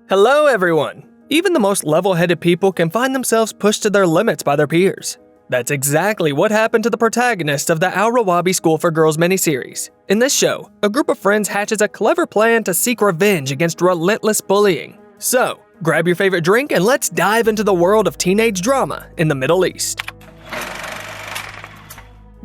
Hello everyone! Even the most level-headed people can find themselves pushed to their limits by their peers. That's exactly what happened to the protagonist of the Al-Rawabi School for Girls miniseries. In this show, a group of friends hatches a clever plan to seek revenge against relentless bullying. So, grab your favorite drink and let's dive into the world of teenage drama in the Middle East.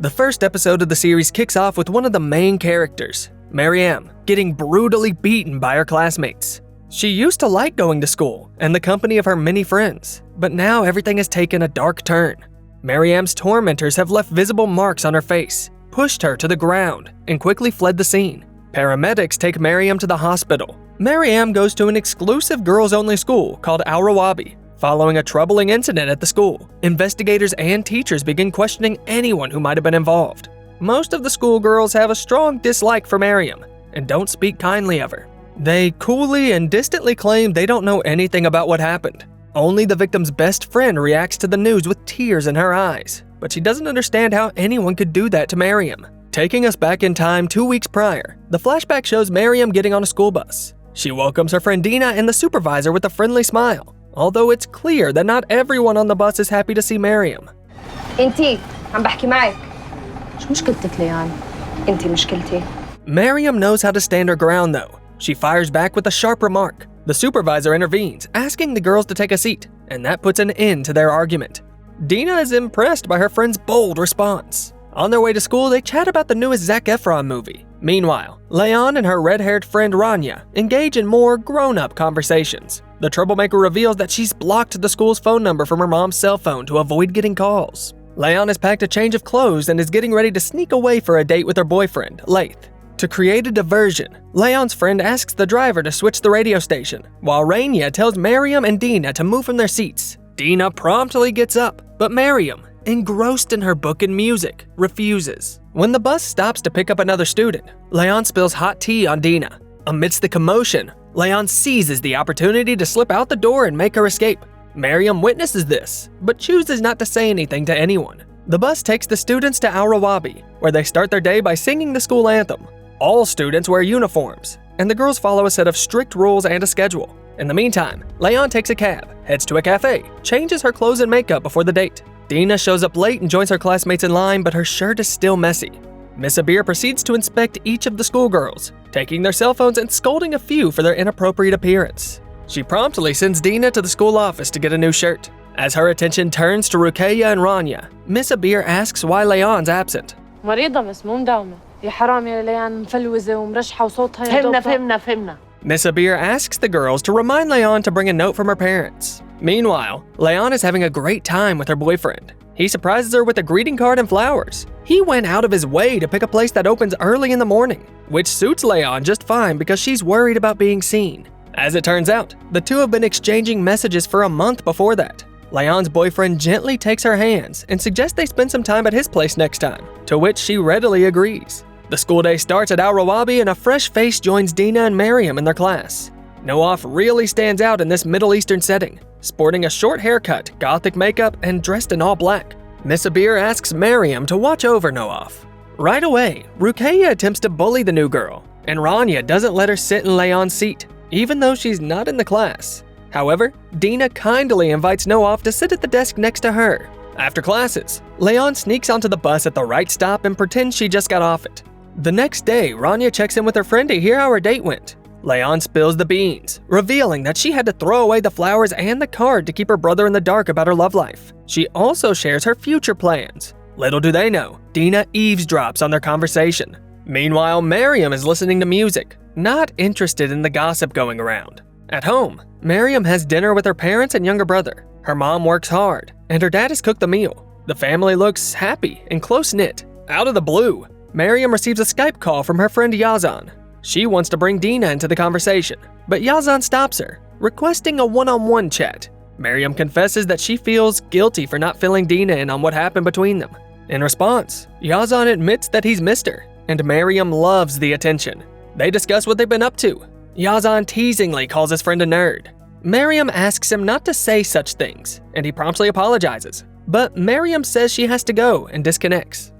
The first episode of the series kicks off with one of the main characters, Maryam, getting brutally beaten by her classmates. She used to like going to school and the company of her many friends, but now everything has taken a dark turn. Maryam's tormentors have left visible marks on her face, pushed her to the ground, and quickly fled the scene. Paramedics take Maryam to the hospital. Maryam goes to an exclusive girls-only school called Al-Rawabi. Following a troubling incident at the school, investigators and teachers begin questioning anyone who might have been involved. Most of the schoolgirls have a strong dislike for Maryam and don't speak kindly of her. They coolly and distantly claim they don't know anything about what happened. Only the victim's best friend reacts to the news with tears in her eyes, but she doesn't understand how anyone could do that to Maryam. Taking us back in time 2 weeks prior, the flashback shows Maryam getting on a school bus. She welcomes her friend Dina and the supervisor with a friendly smile, although it's clear that not everyone on the bus is happy to see Maryam. انتي عم بحكي معك. شو مشكلتك ليان؟ انتي مشكلتي. Maryam knows how to stand her ground though. She fires back with a sharp remark. The supervisor intervenes, asking the girls to take a seat, and that puts an end to their argument. Dina is impressed by her friend's bold response. On their way to school, they chat about the newest Zac Efron movie. Meanwhile, Leon and her red-haired friend Rania engage in more grown-up conversations. The troublemaker reveals that she's blocked the school's phone number from her mom's cell phone to avoid getting calls. Leon has packed a change of clothes and is getting ready to sneak away for a date with her boyfriend, Laith. To create a diversion, Leon's friend asks the driver to switch the radio station, while Rania tells Maryam and Dina to move from their seats. Dina promptly gets up, but Maryam, engrossed in her book and music, refuses. When the bus stops to pick up another student, Leon spills hot tea on Dina. Amidst the commotion, Leon seizes the opportunity to slip out the door and make her escape. Maryam witnesses this, but chooses not to say anything to anyone. The bus takes the students to Al-Rawabi, where they start their day by singing the school anthem. All students wear uniforms, and the girls follow a set of strict rules and a schedule. In the meantime, Leon takes a cab, heads to a cafe, changes her clothes and makeup before the date. Dina shows up late and joins her classmates in line, but her shirt is still messy. Miss Abir proceeds to inspect each of the schoolgirls, taking their cell phones and scolding a few for their inappropriate appearance. She promptly sends Dina to the school office to get a new shirt. As her attention turns to Ruqayya and Rania, Miss Abir asks why Leon's absent. مريضة بس مو مداومة. يا حرام يا ليان مفلوزة ومرشحة وصوتها فهمنا. Miss Abir asks the girls to remind Leon to bring a note from her parents. Meanwhile, Leon is having a great time with her boyfriend. He surprises her with a greeting card and flowers. He went out of his way to pick a place that opens early in the morning, which suits Leon just fine because she's worried about being seen. As it turns out, the two have been exchanging messages for a month before that. Leon's boyfriend gently takes her hands and suggests they spend some time at his place next time, to which she readily agrees. The school day starts at Al-Rawabi and a fresh face joins Dina and Maryam in their class. Nawaf really stands out in this Middle Eastern setting, sporting a short haircut, gothic makeup, and dressed in all black. Miss Abir asks Maryam to watch over Nawaf. Right away, Ruqayya attempts to bully the new girl, and Rania doesn't let her sit in Leon's seat, even though she's not in the class. However, Dina kindly invites Nawaf to sit at the desk next to her. After classes, Leon sneaks onto the bus at the right stop and pretends she just got off it. The next day, Rania checks in with her friend to hear how her date went. Leon spills the beans, revealing that she had to throw away the flowers and the card to keep her brother in the dark about her love life. She also shares her future plans. Little do they know, Dina eavesdrops on their conversation. Meanwhile, Maryam is listening to music, not interested in the gossip going around. At home, Maryam has dinner with her parents and younger brother. Her mom works hard, and her dad has cooked the meal. The family looks happy and close-knit. Out of the blue, Maryam receives a Skype call from her friend Yazan. She wants to bring Dina into the conversation, but Yazan stops her, requesting a one-on-one chat. Maryam confesses that she feels guilty for not filling Dina in on what happened between them. In response, Yazan admits that he's missed her, and Maryam loves the attention. They discuss what they've been up to. Yazan teasingly calls his friend a nerd. Maryam asks him not to say such things, and he promptly apologizes. But Maryam says she has to go and disconnects.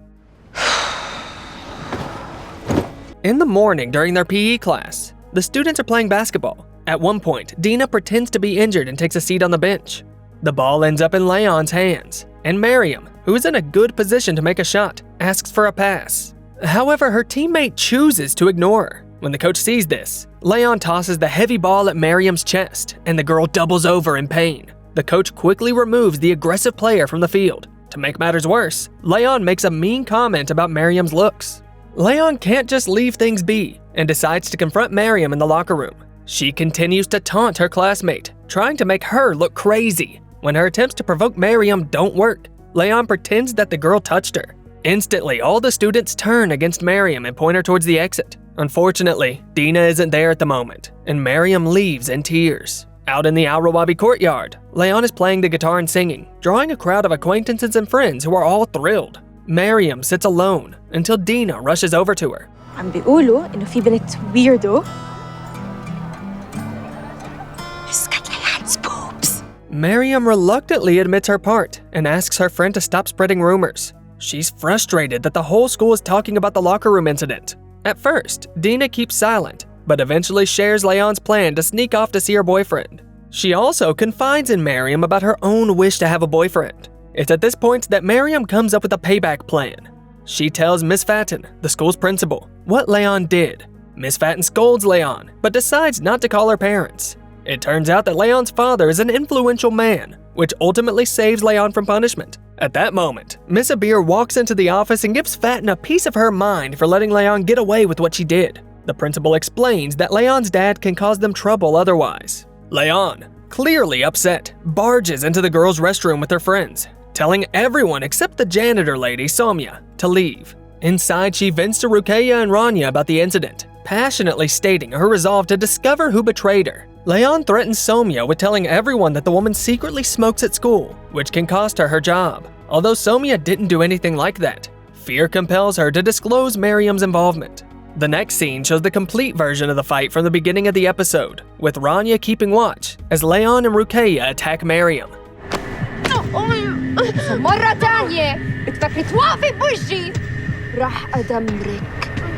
In the morning during their PE class, the students are playing basketball. At one point, Dina pretends to be injured and takes a seat on the bench. The ball ends up in Leon's hands, and Miriam, who is in a good position to make a shot, asks for a pass. However, her teammate chooses to ignore her. When the coach sees this, Leon tosses the heavy ball at Miriam's chest, and the girl doubles over in pain. The coach quickly removes the aggressive player from the field. To make matters worse, Leon makes a mean comment about Miriam's looks. Leon can't just leave things be and decides to confront Miriam in the locker room. She continues to taunt her classmate, trying to make her look crazy. When her attempts to provoke Miriam don't work, Leon pretends that the girl touched her. Instantly, all the students turn against Miriam and point her towards the exit. Unfortunately, Dina isn't there at the moment, and Miriam leaves in tears. Out in the Al-Rawabi courtyard, Leon is playing the guitar and singing, drawing a crowd of acquaintances and friends who are all thrilled. Miriam sits alone until Dina rushes over to her. عم بيقولوا إنه في بنت weirdo. Miriam reluctantly admits her part and asks her friend to stop spreading rumors. She's frustrated that the whole school is talking about the locker room incident. At first, Dina keeps silent, but eventually shares Leon's plan to sneak off to see her boyfriend. She also confides in Miriam about her own wish to have a boyfriend. It's at this point that Miriam comes up with a payback plan. She tells Miss Fatton, the school's principal, what Leon did. Miss Fatton scolds Leon, but decides not to call her parents. It turns out that Leon's father is an influential man, which ultimately saves Leon from punishment. At that moment, Miss Abir walks into the office and gives Fatton a piece of her mind for letting Leon get away with what she did. The principal explains that Leon's dad can cause them trouble otherwise. Leon, clearly upset, barges into the girls' restroom with her friends, telling everyone except the janitor lady, Soumya, to leave. Inside, she vents to Ruqayya and Rania about the incident, passionately stating her resolve to discover who betrayed her. Leon threatens Soumya with telling everyone that the woman secretly smokes at school, which can cost her her job. Although Soumya didn't do anything like that, fear compels her to disclose Miriam's involvement. The next scene shows the complete version of the fight from the beginning of the episode, with Rania keeping watch as Leon and Ruqayya attack Miriam. مرة تانية بتفكري توقفي بوجهي راح أدمرك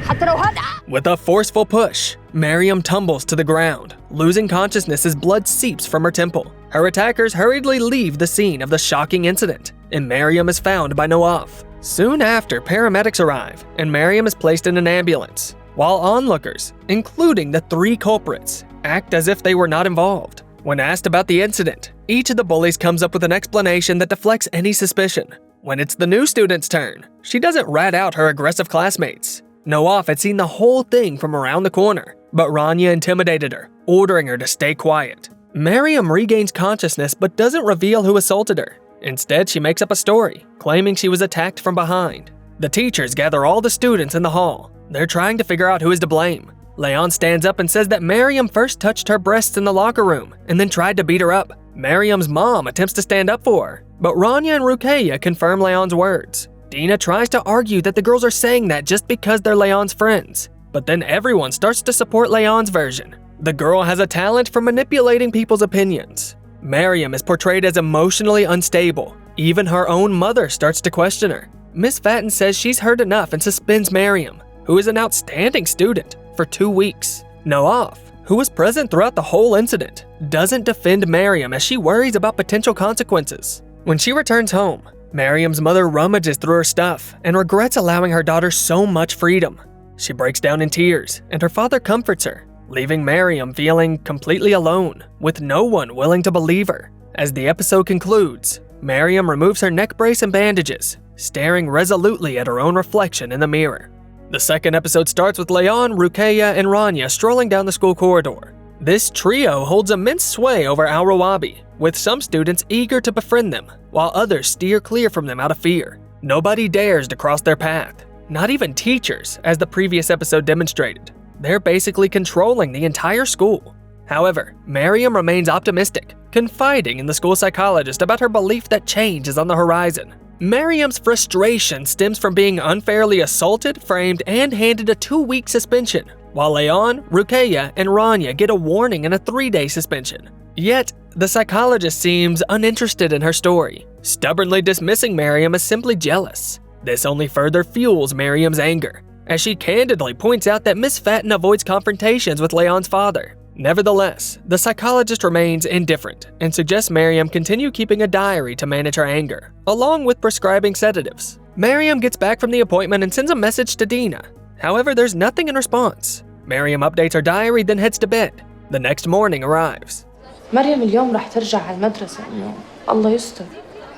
حتى لو هذا. With a forceful push, Miriam tumbles to the ground, losing consciousness as blood seeps from her temple. Her attackers hurriedly leave the scene of the shocking incident, and Miriam is found by Nawaf. Soon after, paramedics arrive, and Miriam is placed in an ambulance, while onlookers, including the 3 culprits, act as if they were not involved. When asked about the incident, each of the bullies comes up with an explanation that deflects any suspicion. When it's the new student's turn, she doesn't rat out her aggressive classmates. Nawaf had seen the whole thing from around the corner, but Rania intimidated her, ordering her to stay quiet. Miriam regains consciousness but doesn't reveal who assaulted her. Instead, she makes up a story, claiming she was attacked from behind. The teachers gather all the students in the hall. They're trying to figure out who is to blame. Leon stands up and says that Miriam first touched her breasts in the locker room and then tried to beat her up. Miriam's mom attempts to stand up for her, but Rania and Ruqayya confirm Leon's words. Dina tries to argue that the girls are saying that just because they're Leon's friends, but then everyone starts to support Leon's version. The girl has a talent for manipulating people's opinions. Miriam is portrayed as emotionally unstable. Even her own mother starts to question her. Miss Fatton says she's heard enough and suspends Miriam, who is an outstanding student, for 2 weeks. Nawaf, who was present throughout the whole incident, doesn't defend Miriam as she worries about potential consequences. When she returns home, Miriam's mother rummages through her stuff and regrets allowing her daughter so much freedom. She breaks down in tears, and her father comforts her, leaving Miriam feeling completely alone, with no one willing to believe her. As the episode concludes, Miriam removes her neck brace and bandages, staring resolutely at her own reflection in the mirror. The second episode starts with Leon, Ruqayya, and Rania strolling down the school corridor. This trio holds immense sway over Al-Rawabi, with some students eager to befriend them, while others steer clear from them out of fear. Nobody dares to cross their path, not even teachers, as the previous episode demonstrated. They're basically controlling the entire school. However, Miriam remains optimistic, confiding in the school psychologist about her belief that change is on the horizon. Miriam's frustration stems from being unfairly assaulted, framed, and handed a 2-week suspension, while Leon, Ruqayya, and Rania get a warning and a 3-day suspension. Yet, the psychologist seems uninterested in her story, stubbornly dismissing Miriam as simply jealous. This only further fuels Miriam's anger, as she candidly points out that Miss Fatton avoids confrontations with Leon's father. Nevertheless, the psychologist remains indifferent and suggests Miriam continue keeping a diary to manage her anger, along with prescribing sedatives. Miriam gets back from the appointment and sends a message to Dina. However, there's nothing in response. Miriam updates her diary, then heads to bed. The next morning arrives. مريم اليوم رح ترجع على المدرسة إنه الله يستر.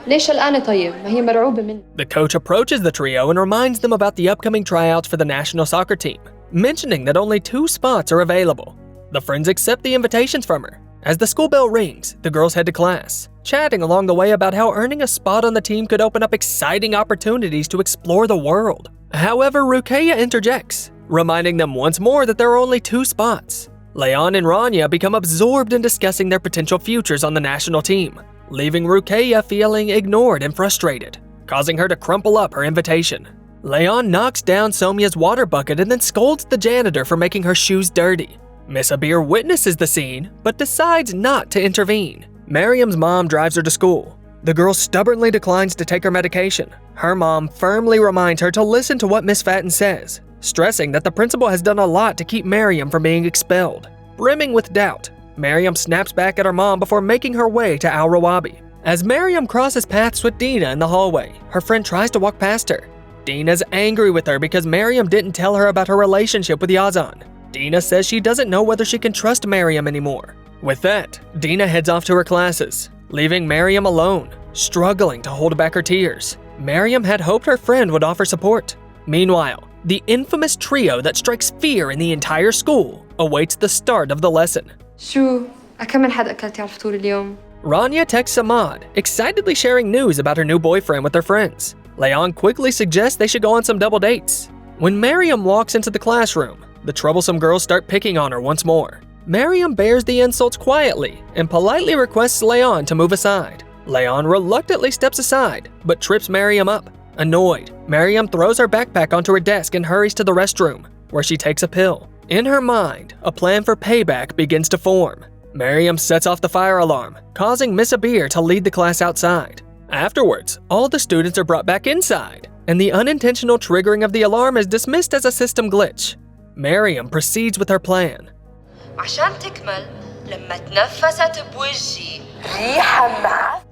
ليش قلقانة طيب؟ ما هي مرعوبة مني. The coach approaches the trio and reminds them about the upcoming tryouts for the national soccer team, mentioning that only 2 spots are available. The friends accept the invitations from her. As the school bell rings, the girls head to class, chatting along the way about how earning a spot on the team could open up exciting opportunities to explore the world. However, Ruqayya interjects, reminding them once more that there are only 2 spots. Leon and Rania become absorbed in discussing their potential futures on the national team, leaving Ruqayya feeling ignored and frustrated, causing her to crumple up her invitation. Leon knocks down Somia's water bucket and then scolds the janitor for making her shoes dirty. Miss Abir witnesses the scene, but decides not to intervene. Miriam's mom drives her to school. The girl stubbornly declines to take her medication. Her mom firmly reminds her to listen to what Miss Fatten says, stressing that the principal has done a lot to keep Miriam from being expelled. Brimming with doubt, Miriam snaps back at her mom before making her way to Al Rawabi. As Miriam crosses paths with Dina in the hallway, her friend tries to walk past her. Dina's angry with her because Miriam didn't tell her about her relationship with Yazan. Dina says she doesn't know whether she can trust Miriam anymore. With that, Dina heads off to her classes, leaving Miriam alone, struggling to hold back her tears. Miriam had hoped her friend would offer support. Meanwhile, the infamous trio that strikes fear in the entire school awaits the start of the lesson. شو؟ كم من حد أكلتي على الفطور اليوم؟ Rania texts Ahmad, excitedly sharing news about her new boyfriend with her friends. Leon quickly suggests they should go on some double dates. When Miriam walks into the classroom, the troublesome girls start picking on her once more. Miriam bears the insults quietly and politely requests Leon to move aside. Leon reluctantly steps aside, but trips Miriam up. Annoyed, Miriam throws her backpack onto her desk and hurries to the restroom, where she takes a pill. In her mind, a plan for payback begins to form. Miriam sets off the fire alarm, causing Miss Abir to lead the class outside. Afterwards, all the students are brought back inside, and the unintentional triggering of the alarm is dismissed as a system glitch. Miriam proceeds with her plan. عشان تكمل لما تنفست بوجهي.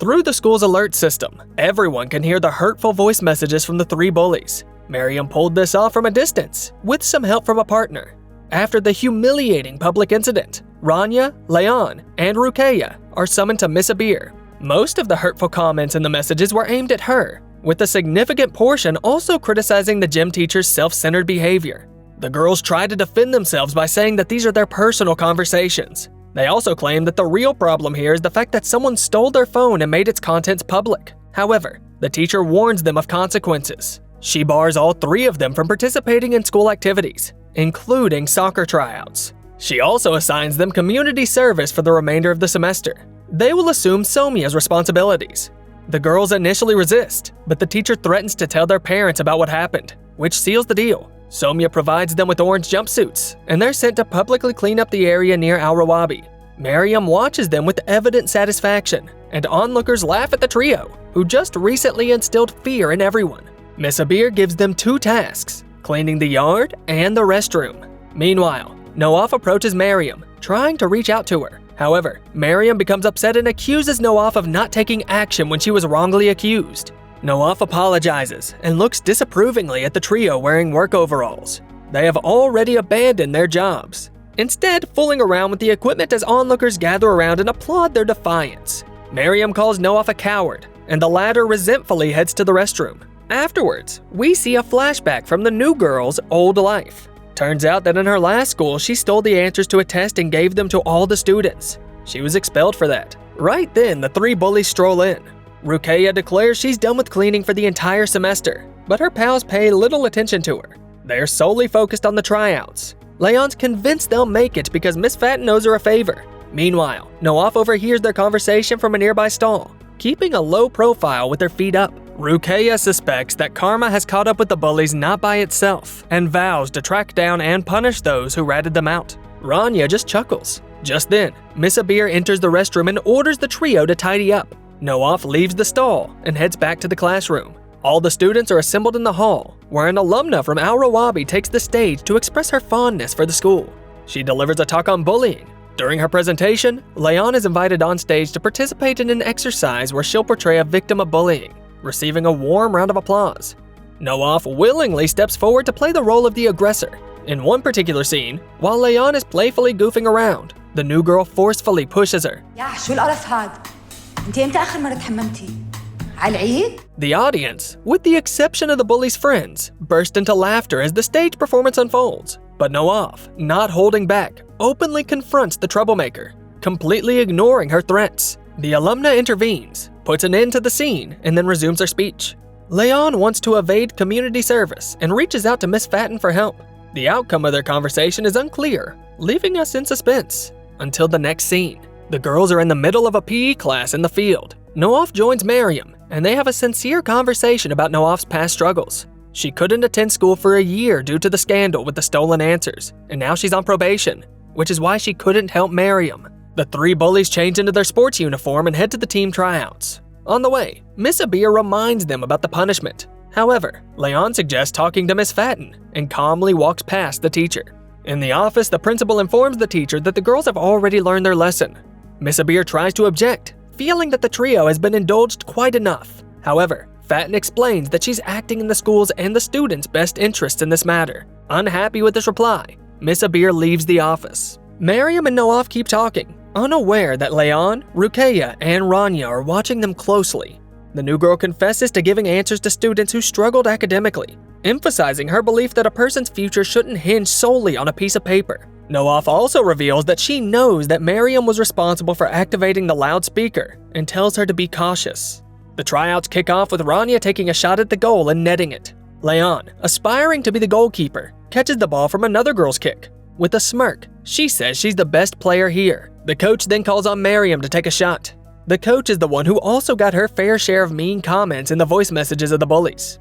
Through the school's alert system, everyone can hear the hurtful voice messages from the 3 bullies. Miriam pulled this off from a distance, with some help from a partner. After the humiliating public incident, Rania, Leon, and Ruqayya are summoned to Miss Abir. Most of the hurtful comments in the messages were aimed at her, with a significant portion also criticizing the gym teacher's self-centered behavior. The girls try to defend themselves by saying that these are their personal conversations. They also claim that the real problem here is the fact that someone stole their phone and made its contents public. However, the teacher warns them of consequences. She bars all 3 of them from participating in school activities, including soccer tryouts. She also assigns them community service for the remainder of the semester. They will assume Somia's responsibilities. The girls initially resist, but the teacher threatens to tell their parents about what happened, which seals the deal. Somia provides them with orange jumpsuits, and they're sent to publicly clean up the area near Al Rawabi. Miriam watches them with evident satisfaction, and onlookers laugh at the trio, who just recently instilled fear in everyone. Miss Abir gives them 2 tasks, cleaning the yard and the restroom. Meanwhile, Nawaf approaches Miriam, trying to reach out to her. However, Miriam becomes upset and accuses Nawaf of not taking action when she was wrongly accused. Nawaf apologizes and looks disapprovingly at the trio wearing work overalls. They have already abandoned their jobs, instead fooling around with the equipment as onlookers gather around and applaud their defiance. Miriam calls Nawaf a coward, and the latter resentfully heads to the restroom. Afterwards, we see a flashback from the new girl's old life. Turns out that in her last school, she stole the answers to a test and gave them to all the students. She was expelled for that. Right then, the 3 bullies stroll in. Ruqayya declares she's done with cleaning for the entire semester, but her pals pay little attention to her. They're solely focused on the tryouts. Leon's convinced they'll make it because Miss Fatten owes her a favor. Meanwhile, Nawaf overhears their conversation from a nearby stall, keeping a low profile with their feet up. Ruqayya suspects that karma has caught up with the bullies not by itself, and vows to track down and punish those who ratted them out. Rania just chuckles. Just then, Miss Abir enters the restroom and orders the trio to tidy up. Nawaf leaves the stall and heads back to the classroom. All the students are assembled in the hall, where an alumna from Al Rawabi takes the stage to express her fondness for the school. She delivers a talk on bullying, During her presentation, Leon is invited on stage to participate in an exercise where she'll portray a victim of bullying, receiving a warm round of applause. Noaf willingly steps forward to play the role of the aggressor. In one particular scene, while Leon is playfully goofing around, the new girl forcefully pushes her. شو القرف هاد؟ انتي امتى آخر مرة تحممتي؟ على العيد؟ The audience, with the exception of the bully's friends, burst into laughter as the stage performance unfolds. But Noaf, not holding back, openly confronts the troublemaker, completely ignoring her threats. The alumna intervenes, puts an end to the scene, and then resumes her speech. Leon wants to evade community service and reaches out to Miss Fatten for help. The outcome of their conversation is unclear, leaving us in suspense. Until the next scene. The girls are in the middle of a PE class in the field. Noaf joins Miriam, and they have a sincere conversation about Noaf's past struggles. She couldn't attend school for a year due to the scandal with the stolen answers, and now she's on probation, which is why she couldn't help Miriam. The three bullies change into their sports uniform and head to the team tryouts. On the way, Miss Abir reminds them about the punishment. However, Leon suggests talking to Miss Fatten and calmly walks past the teacher. In the office, the principal informs the teacher that the girls have already learned their lesson. Miss Abir tries to object, feeling that the trio has been indulged quite enough. However, Fatten explains that she's acting in the school's and the students' best interests in this matter. Unhappy with this reply, Miss Abir leaves the office. Miriam and Noaf keep talking, unaware that Leon, Ruqayya, and Rania are watching them closely. The new girl confesses to giving answers to students who struggled academically, emphasizing her belief that a person's future shouldn't hinge solely on a piece of paper. Noaf also reveals that she knows that Miriam was responsible for activating the loudspeaker and tells her to be cautious. The tryouts kick off with Rania taking a shot at the goal and netting it. Leon, aspiring to be the goalkeeper, catches the ball from another girl's kick. With a smirk, she says she's the best player here. The coach then calls on Miriam to take a shot. The coach is the one who also got her fair share of mean comments in the voice messages of the bullies.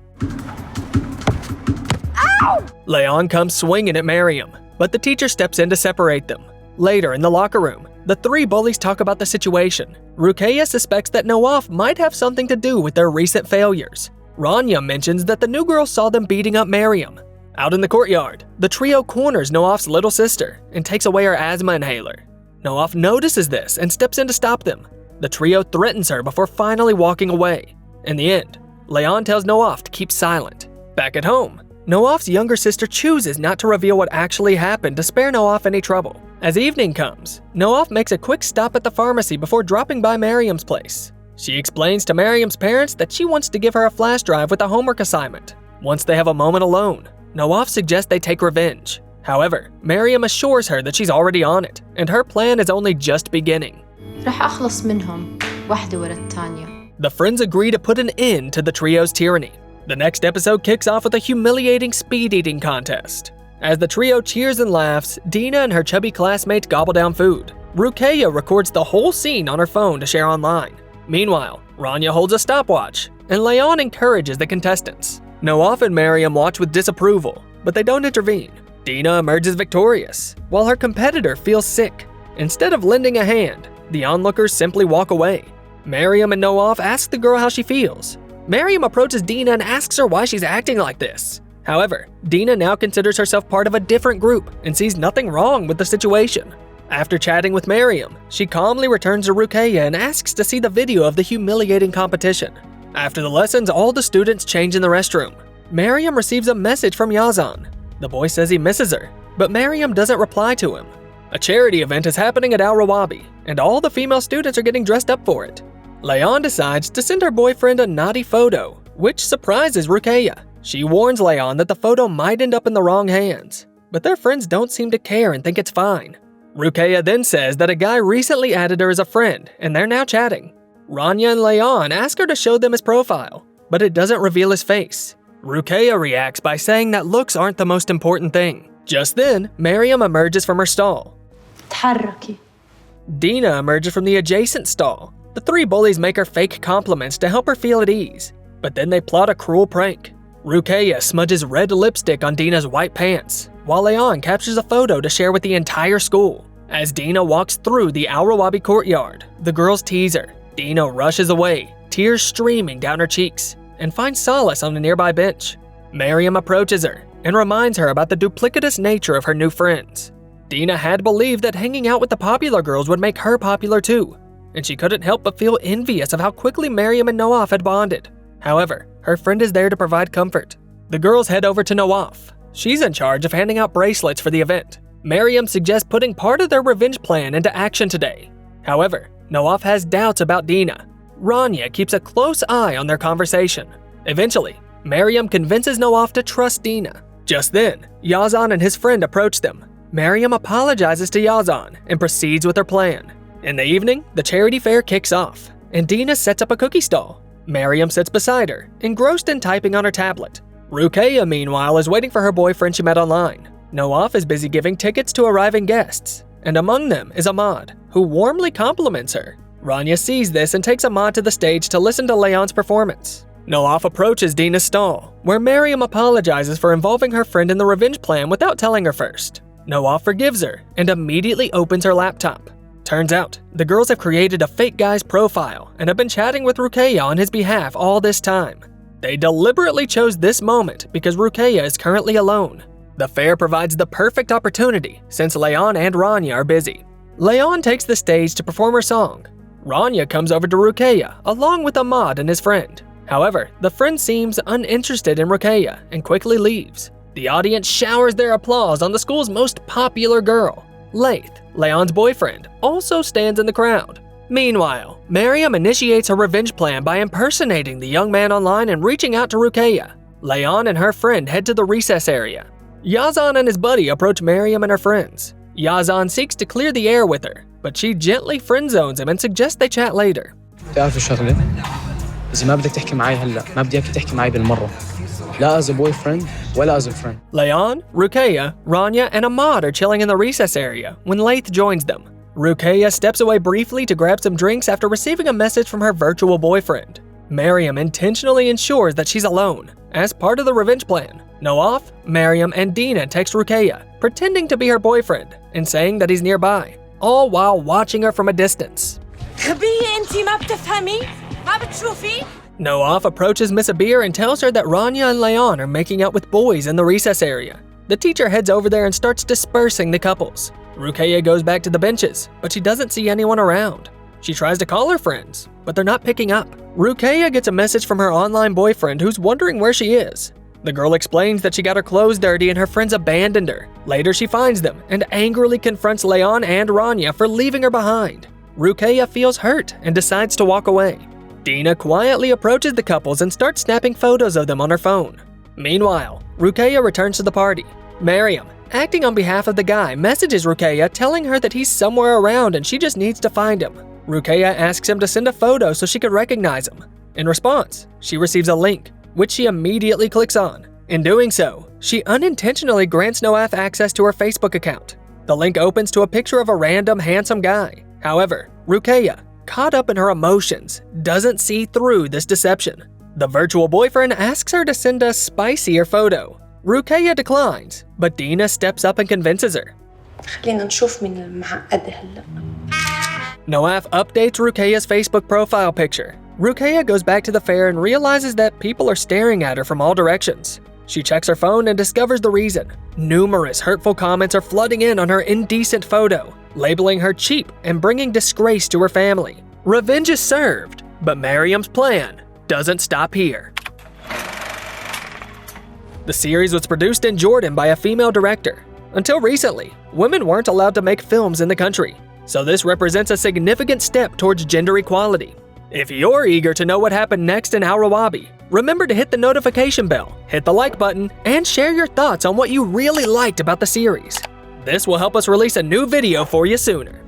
Ow! Leon comes swinging at Miriam, but the teacher steps in to separate them. Later in the locker room, the three bullies talk about the situation. Ruqayya suspects that Noaf might have something to do with their recent failures. Rania mentions that the new girl saw them beating up Miriam. Out in the courtyard, the trio corners Noaf's little sister and takes away her asthma inhaler. Noaf notices this and steps in to stop them. The trio threatens her before finally walking away. In the end, Leon tells Noaf to keep silent. Back at home, Noaf's younger sister chooses not to reveal what actually happened to spare Noaf any trouble. As evening comes, Noaf makes a quick stop at the pharmacy before dropping by Miriam's place. She explains to Miriam's parents that she wants to give her a flash drive with a homework assignment. Once they have a moment alone, Noaf suggests they take revenge. However, Miriam assures her that she's already on it, and her plan is only just beginning. رح أخلص منهم واحدة ورا الثانية. The friends agree to put an end to the trio's tyranny. The next episode kicks off with a humiliating speed-eating contest. As the trio cheers and laughs, Dina and her chubby classmates gobble down food. Ruqayya records the whole scene on her phone to share online. Meanwhile, Rania holds a stopwatch, and Leon encourages the contestants. Noaf and Miriam watch with disapproval, but they don't intervene. Dina emerges victorious, while her competitor feels sick. Instead of lending a hand, the onlookers simply walk away. Miriam and Noaf ask the girl how she feels. Miriam approaches Dina and asks her why she's acting like this. However, Dina now considers herself part of a different group and sees nothing wrong with the situation. After chatting with Miriam, she calmly returns to Ruqayya and asks to see the video of the humiliating competition. After the lessons, all the students change in the restroom. Miriam receives a message from Yazan. The boy says he misses her, but Miriam doesn't reply to him. A charity event is happening at Al Rawabi, and all the female students are getting dressed up for it. Leon decides to send her boyfriend a naughty photo, which surprises Ruqayya. She warns Leon that the photo might end up in the wrong hands, but their friends don't seem to care and think it's fine. Ruqayya then says that a guy recently added her as a friend, and they're now chatting. Rania and Leon ask her to show them his profile, but it doesn't reveal his face. Ruqayya reacts by saying that looks aren't the most important thing. Just then, Miriam emerges from her stall. تحركي. Dina emerges from the adjacent stall. The three bullies make her fake compliments to help her feel at ease, but then they plot a cruel prank. Ruqayya smudges red lipstick on Dina's white pants, while Leon captures a photo to share with the entire school. As Dina walks through the Al Rawabi courtyard, the girls tease her. Dina rushes away, tears streaming down her cheeks, and finds solace on a nearby bench. Miriam approaches her and reminds her about the duplicitous nature of her new friends. Dina had believed that hanging out with the popular girls would make her popular too, and she couldn't help but feel envious of how quickly Miriam and Noaf had bonded. However, her friend is there to provide comfort. The girls head over to Noaf. She's in charge of handing out bracelets for the event. Miriam suggests putting part of their revenge plan into action today. However, Noaf has doubts about Dina. Rania keeps a close eye on their conversation. Eventually, Miriam convinces Noaf to trust Dina. Just then, Yazan and his friend approach them. Miriam apologizes to Yazan and proceeds with her plan. In the evening, the charity fair kicks off, and Dina sets up a cookie stall. Miriam sits beside her, engrossed in typing on her tablet. Ruqayya, meanwhile, is waiting for her boyfriend she met online. Noaf is busy giving tickets to arriving guests, and among them is Ahmad, who warmly compliments her. Rania sees this and takes Ahmad to the stage to listen to Leon's performance. Noaf approaches Dina's stall, where Miriam apologizes for involving her friend in the revenge plan without telling her first. Noaf forgives her and immediately opens her laptop. Turns out, the girls have created a fake guy's profile and have been chatting with Ruqayya on his behalf all this time. They deliberately chose this moment because Ruqayya is currently alone. The fair provides the perfect opportunity since Leon and Rania are busy. Leon takes the stage to perform her song. Rania comes over to Ruqayya along with Ahmad and his friend. However, the friend seems uninterested in Ruqayya and quickly leaves. The audience showers their applause on the school's most popular girl. Laith, Leon's boyfriend, also stands in the crowd. Meanwhile, Miriam initiates her revenge plan by impersonating the young man online and reaching out to Ruqayya. Leon and her friend head to the recess area. Yazan and his buddy approach Miriam and her friends. Yazan seeks to clear the air with her, but she gently friend-zones him and suggests they chat later. تعرف شغلة؟ إذا ما بدك تحكي معي هلا، ما بدي إياك تحكي معي بالمرة. لا as a boyfriend ولا as a friend. Leon, Ruqayya, Rania, and Ahmad are chilling in the recess area when Laith joins them. Ruqayya steps away briefly to grab some drinks after receiving a message from her virtual boyfriend. Miriam intentionally ensures that she's alone. As part of the revenge plan, Noaf, Miriam, and Dina text Ruqayya, pretending to be her boyfriend and saying that he's nearby, all while watching her from a distance. غبية أنتي ما بتفهمي؟ ما بتشوفي؟ Noaf approaches Miss Abir and tells her that Rania and Leon are making out with boys in the recess area. The teacher heads over there and starts dispersing the couples. Ruqayya goes back to the benches, but she doesn't see anyone around. She tries to call her friends, but they're not picking up. Ruqayya gets a message from her online boyfriend who's wondering where she is. The girl explains that she got her clothes dirty and her friends abandoned her. Later she finds them and angrily confronts Leon and Rania for leaving her behind. Ruqayya feels hurt and decides to walk away. Dina quietly approaches the couples and starts snapping photos of them on her phone. Meanwhile, Ruqayya returns to the party. Miriam, acting on behalf of the guy, messages Ruqayya telling her that he's somewhere around and she just needs to find him. Ruqayya asks him to send a photo so she could recognize him. In response, she receives a link, which she immediately clicks on. In doing so, she unintentionally grants Noaf access to her Facebook account. The link opens to a picture of a random handsome guy. However, Ruqayya, caught up in her emotions, doesn't see through this deception. The virtual boyfriend asks her to send a spicier photo. Ruqayya declines, but Dina steps up and convinces her. خلينا نشوف مين المعقدة هلا. Noaf updates Ruqayya's Facebook profile picture. Ruqayya goes back to the fair and realizes that people are staring at her from all directions. She checks her phone and discovers the reason. Numerous hurtful comments are flooding in on her indecent photo, labeling her cheap and bringing disgrace to her family. Revenge is served, but Miriam's plan doesn't stop here. The series was produced in Jordan by a female director. Until recently, women weren't allowed to make films in the country, so this represents a significant step towards gender equality. If you're eager to know what happened next in Al Rawabi, remember to hit the notification bell, hit the like button, and share your thoughts on what you really liked about the series. This will help us release a new video for you sooner.